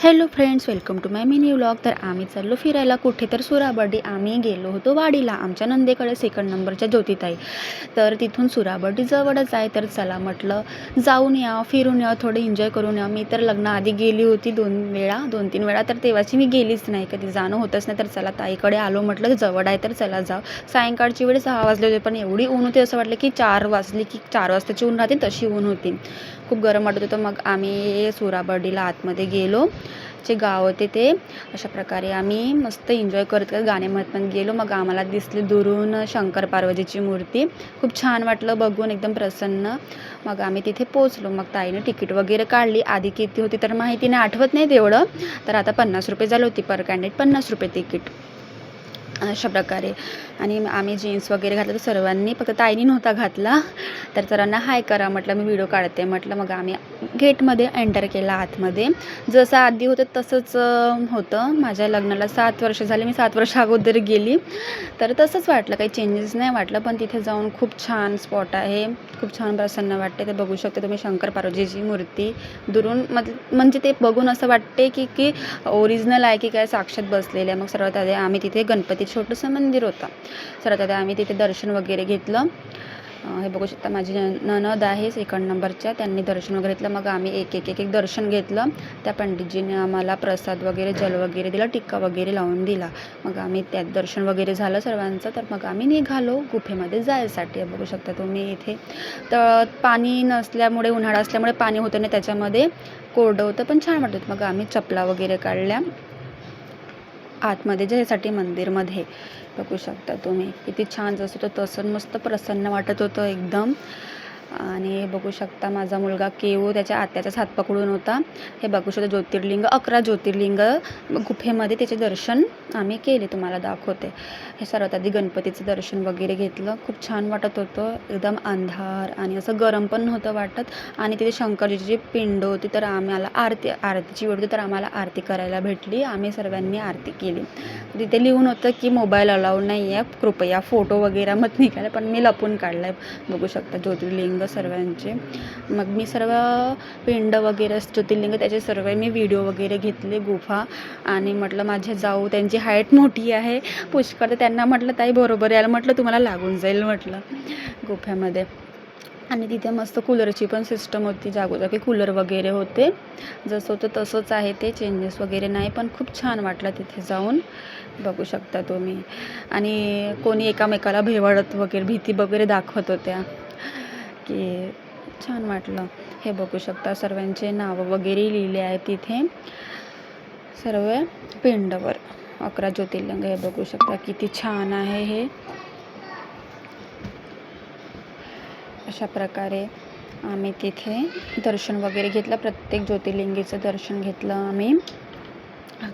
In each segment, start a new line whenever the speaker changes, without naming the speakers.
Hello friends, welcome to my mini vlog. तर आम्ही चाललो फिरायला कुठे तर सुराबर्डी. आम्ही गेलो होतो वाडीला आमच्या नंदेकडे, सेकंड नंबरच्या ज्योतिताई. तर तिथून सुराबर्डी जवळच आहे. तर चला म्हटलं जाऊन या, फिरून या, थोडं एन्जॉय करून या. मी तर लग्नाआधी गेली होती 2-3 वेळा, तर तेव्हाची मी गेलीच नाही, कधी जाणं होतच नाही. तर चला ताईकडे आलो, म्हटलं जवळ आहे तर चला जाऊ. सायंकाळची वेळ 6 वाजले होते, पण एवढी ऊन होती, असं वाटलं की 4 वाजली की 4 वाजताची ऊन राहते तशी ऊन होती. खूप गरम वाटत होतं. मग आम्ही सुराबर्डीला आतमध्ये गेलो. जे गाव होते ते अशा प्रकारे आम्ही मस्त एन्जॉय करत गाणे म्हणत पण गेलो. मग आम्हाला दिसली दुरून शंकर पार्वतीची मूर्ती. खूप छान वाटलं बघून, एकदम प्रसन्न. मग आम्ही तिथे पोचलो. मग ताईने तिकीट वगैरे काढली. आधी किती होती तर माहिती नाही, आठवत नाही तेवढं. तर आता 50 रुपये झाली होती पर कॅन्डिडेट, 50 रुपये तिकीट अशा प्रकारे. आणि आम्ही जीन्स वगैरे घातलं, तर सर्वांनी, फक्त ताईनी नव्हता घातला. तर सर्वांना हाय करा म्हटलं, मी व्हिडिओ काढते म्हटलं. मग आम्ही गेटमध्ये एंटर केला आतमध्ये. जसं आधी होतं तसंच होतं. माझ्या लग्नाला 7 वर्ष झाली, मी 7 वर्ष अगोदर गेली. तर तसंच वाटलं, काही चेंजेस नाही वाटलं. पण तिथे जाऊन खूप छान स्पॉट आहे, खूप छान प्रसन्न वाटते. ते बघू शकता तुम्ही, शंकर पार्वतीची मूर्ती दुरून म्हणजे ते बघून असं वाटते की ओरिजिनल आहे की काय, साक्षात बसलेलं आहे. मग सर्वात आधी आम्ही तिथे गणपती छोटंसं मंदिर होतं. सर्वात आधी आम्ही तिथे दर्शन वगैरे घेतलं. हे बघू शकता, माझी नणद आहे सेकंड नंबरच्या, त्यांनी दर्शन वगैरे घेतलं. मग आम्ही एक दर्शन घेतलं. त्या पंडितजीने आम्हाला प्रसाद वगैरे, जल वगैरे दिला, टिक्का वगैरे लावून दिला. मग आम्ही त्यात दर्शन वगैरे झालं सर्वांचं. तर मग आम्ही निघालो गुफेमध्ये जायसाठी. बघू शकता तुम्ही इथे. तर पाणी नसल्यामुळे, उन्हाळा असल्यामुळे पाणी होतं नाही त्याच्यामध्ये, कोरडं होतं, पण छान वाटत. मग आम्ही चपला वगैरे काढल्या आतमध्ये जायसाठी मंदिरमध्ये. बघू शकता तुम्ही किती छान, जसं होतं तसं मस्त प्रसन्न वाटत होतं एकदम. आणि बघू शकता माझा मुलगा केवू त्याच्या आत्याचाच हात पकडून होता. हे बघू शकता ज्योतिर्लिंग, 11 ज्योतिर्लिंग गुफेमध्ये त्याचे दर्शन आम्ही केले, तुम्हाला दाखवते. हे सर्वात आधी गणपतीचं दर्शन वगैरे घेतलं. खूप छान वाटत होतं, एकदम अंधार आणि असं गरम पण नव्हतं वाटत. आणि तिथे शंकरजीची जी पिंड होती, तर आम्हाला आरतीची वेळ होती, तर आम्हाला आरती करायला भेटली. आम्ही सर्वांनी आरती केली. तिथे लिहून होतं की मोबाईल अलाउड नाही आहे, कृपया फोटो वगैरे मत निघाले, पण मी लपून काढला आहे. बघू शकता ज्योतिर्लिंग सर्वांचे. मग मी सर्व पिंड वगैरे ज्योतिर्लिंग त्याचे सर्व मी व्हिडिओ वगैरे घेतले, गुफा. आणि म्हटलं माझे जाऊ, त्यांची हाईट मोठी आहे पुष्कळ, तर त्यांना म्हटलं ताई बरोबर यायला, म्हटलं तुम्हाला लागून जाईल म्हटलं गुफ्यामध्ये. आणि तिथे मस्त कूलरची पण सिस्टम होती, जागोजागी कूलर वगैरे होते. जसं होतं तसंच आहे ते, चेंजेस वगैरे नाही. पण खूप छान वाटलं तिथे जाऊन, बघू शकता तुम्ही. आणि कोणी एकामेकाला भेवाडत वगैरे, भीती वगैरे दाखवत होत्या की छान वाटलं. हे बघू शकता सर्वांचे नावं वगैरे लिहिले आहेत तिथे सर्व पिंडवर, 11 ज्योतिर्लिंग. हे बघू शकता किती छान आहे हे. अशा प्रकारे आम्ही तिथे दर्शन वगैरे घेतलं, प्रत्येक ज्योतिर्लिंगीचं दर्शन घेतलं आम्ही.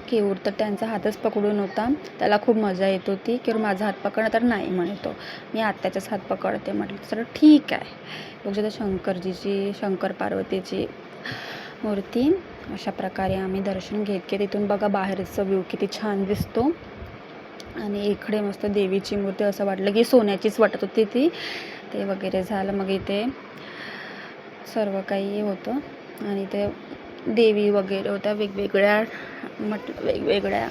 केवूर तर त्यांचा हातच पकडून होता, त्याला खूप मजा येत होती की माझा हात पकडणं, तर नाही म्हणतो मी आत्याचाच हात पकडते. म्हटलं सर ठीक आहे. बघू शंकरजीची, शंकर पार्वतीची मूर्ती. अशा प्रकारे आम्ही दर्शन घेत तिथून बघा बाहेरचं व्ह्यू किती छान दिसतो. आणि इकडे मस्त देवीची मूर्ती, असं वाटलं की सोन्याचीच वाटत होती ती. ते वगैरे झालं. मग इथे सर्व काही होतं आणि ते देवी वगैरे होत्या वेगवेगळ्या, वेगवेगळ्या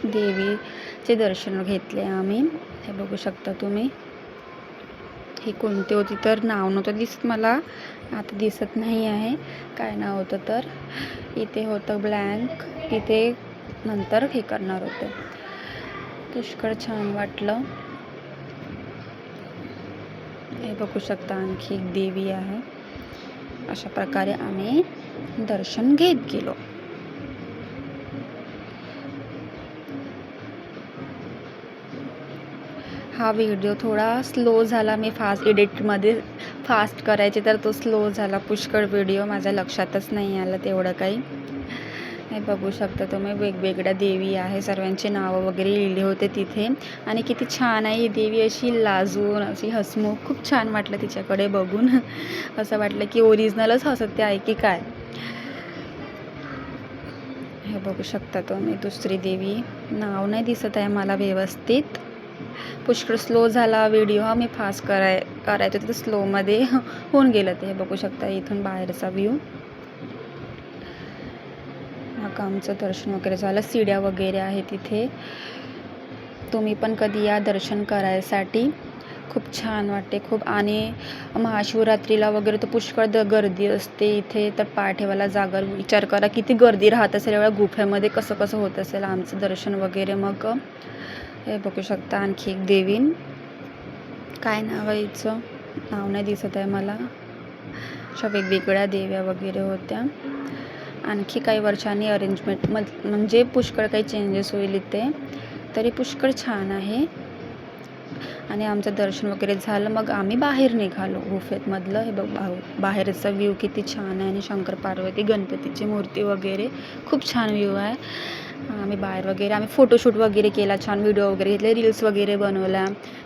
देवीचे दर्शन घेतले आम्ही. हे बघू शकता तुम्ही. ही कोणती होती तर नाव नव्हतं दिसत मला, आता दिसत नाही आहे काय नाव होतं. तर इथे होतं ब्लँक, इथे नंतर हे करणार होते. पुष्कळ छान वाटलं. हे बघू शकता आणखी एक देवी आहे. अशा प्रकारे आम्ही दर्शन घेत गेलो. हा व्हिडिओ थोडा स्लो झाला, मी एडिटमध्ये फास्ट करायचे तर तो स्लो झाला पुष्कळ व्हिडिओ, माझ्या लक्षातच नाही आलं तेवढं काही. हे बघू शकता तुम्ही, वेगवेगळ्या देवी आहे, सर्वांचे नावं वगैरे लिहिले होते तिथे. आणि किती छान आहे ही देवी, अशी लाजून, अशी हसमुख. खूप छान वाटलं तिच्याकडे बघून. असं वाटलं की ओरिजिनलच हसते आहे की काय. हे बघू शकता तुम्ही, दुसरी देवी, नाव नाही दिसत आहे मला व्यवस्थित, पुष्कळ स्लो झाला व्हिडिओ हा. मी फास्ट करायचं तर स्लोमध्ये होऊन गेलं ते. बघू शकता इथून बाहेरचा व्ह्यू. मग बघा आमचं दर्शन वगैरे झालं. सीड्या वगैरे आहे तिथे. तुम्ही पण कधी या दर्शन करायसाठी. खूप छान वाटते खूप. आणि महाशिवरात्रीला वगैरे तर पुष्कळ गर्दी असते इथे. तर पाय ठेवायला जागा विचार करा किती गर्दी राहत असेल एवढ्या गुफेमध्ये. कसं कसं होत असेल आमचं दर्शन वगैरे. मग हे बघू शकता आणखी एक देवीन. काय नाव आहे हिचं, नाव नाही दिसत आहे मला. अशा वेगवेगळ्या देव्या वगैरे होत्या. आणखी काही वर्षांनी अरेंजमेंट म्हणजे पुष्कळ काही चेंजेस होईल इथे. तरी पुष्कळ छान आहे. आणि आमचं दर्शन वगैरे झालं. मग आम्ही बाहेर निघालो गुफेतमधलं. हे बघ बाहेरचा व्ह्यू किती छान आहे. आणि शंकर पार्वती गणपतीची मूर्ती वगैरे खूप छान व्ह्यू आहे. आम्ही बाहेर वगैरे आम्ही फोटोशूट वगैरे केला, छान व्हिडिओ वगैरे घेतले, रील्स वगैरे बनवल्या.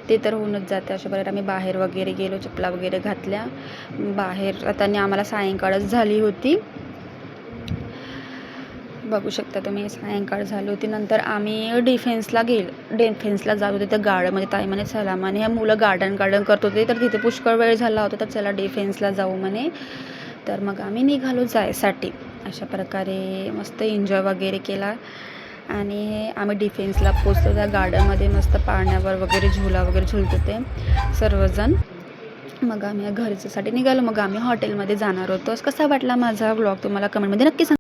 ते तर होऊनच जाते. अशा प्रकारे आम्ही बाहेर वगैरे गेलो, चपला वगैरे घातल्या. बाहेर आता आम्हाला सायंकाळच झाली होती. बघू शकता तुम्ही सायंकाळ झाली होती. नंतर आम्ही डिफेन्सला जात होते. तर गार्डनमध्ये ताई म्हणे चला म्हणे, ह्या मुलं गार्डन करत होते. तर तिथे पुष्कळ वेळ झाला होता. तर चला डिफेन्सला जाऊ म्हणे. तर मग आम्ही निघालो जायसाठी. अशा प्रकारे मस्त एन्जॉय वगैरे केला. आणि आम्ही डिफेन्सला पोचलो. त्या गार्डनमध्ये मस्त पाण्यावर वगैरे झुला वगैरे झुलत होते सर्वजण. मग आम्ही घरच्यासाठी निघालो. मग आम्ही हॉटेलमध्ये जाणार होतो. कसा वाटला माझा व्लॉग तुम्हाला कमेंटमध्ये नक्की सांगा.